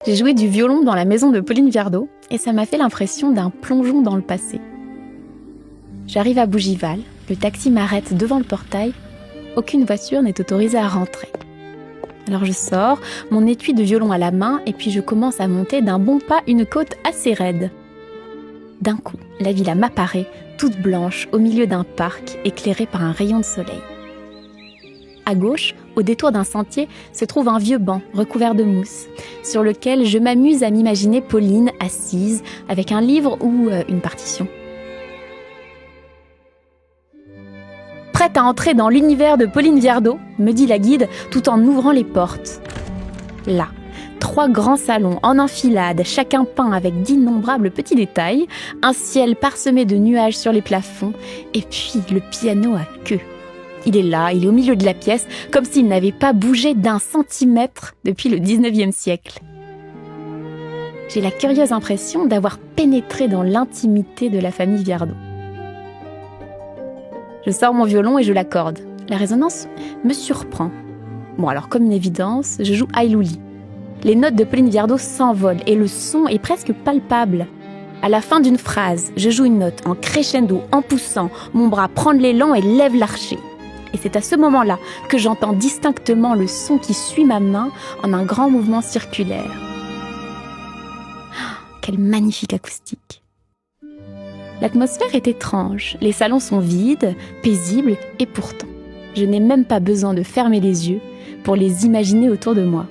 J'ai joué du violon dans la maison de Pauline Viardot et ça m'a fait l'impression d'un plongeon dans le passé. J'arrive à Bougival, le taxi m'arrête devant le portail, aucune voiture n'est autorisée à rentrer. Alors je sors, mon étui de violon à la main et puis je commence à monter d'un bon pas une côte assez raide. D'un coup, la villa m'apparaît, toute blanche, au milieu d'un parc, éclairé par un rayon de soleil. À gauche, au détour d'un sentier, se trouve un vieux banc recouvert de mousse, sur lequel je m'amuse à m'imaginer Pauline assise, avec un livre ou une partition. Prête à entrer dans l'univers de Pauline Viardot, me dit la guide, tout en ouvrant les portes. Là, 3 grands salons en enfilade, chacun peint avec d'innombrables petits détails, un ciel parsemé de nuages sur les plafonds, et puis le piano à queue. Il est là, il est au milieu de la pièce, comme s'il n'avait pas bougé d'1 centimètre depuis le 19e siècle. J'ai la curieuse impression d'avoir pénétré dans l'intimité de la famille Viardot. Je sors mon violon et je l'accorde. La résonance me surprend. Bon alors, comme une évidence, je joue Ailouli. Les notes de Pauline Viardot s'envolent et le son est presque palpable. À la fin d'une phrase, je joue une note en crescendo, en poussant, mon bras prend de l'élan et lève l'archet. Et c'est à ce moment-là que j'entends distinctement le son qui suit ma main en un grand mouvement circulaire. Oh, quelle magnifique acoustique! L'atmosphère est étrange, les salons sont vides, paisibles, et pourtant, je n'ai même pas besoin de fermer les yeux pour les imaginer autour de moi.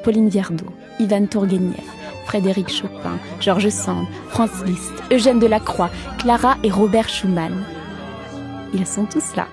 Pauline Viardot, Ivan Tourguenieff, Frédéric Chopin, Georges Sand, Franz Liszt, Eugène Delacroix, Clara et Robert Schumann. Ils sont tous là.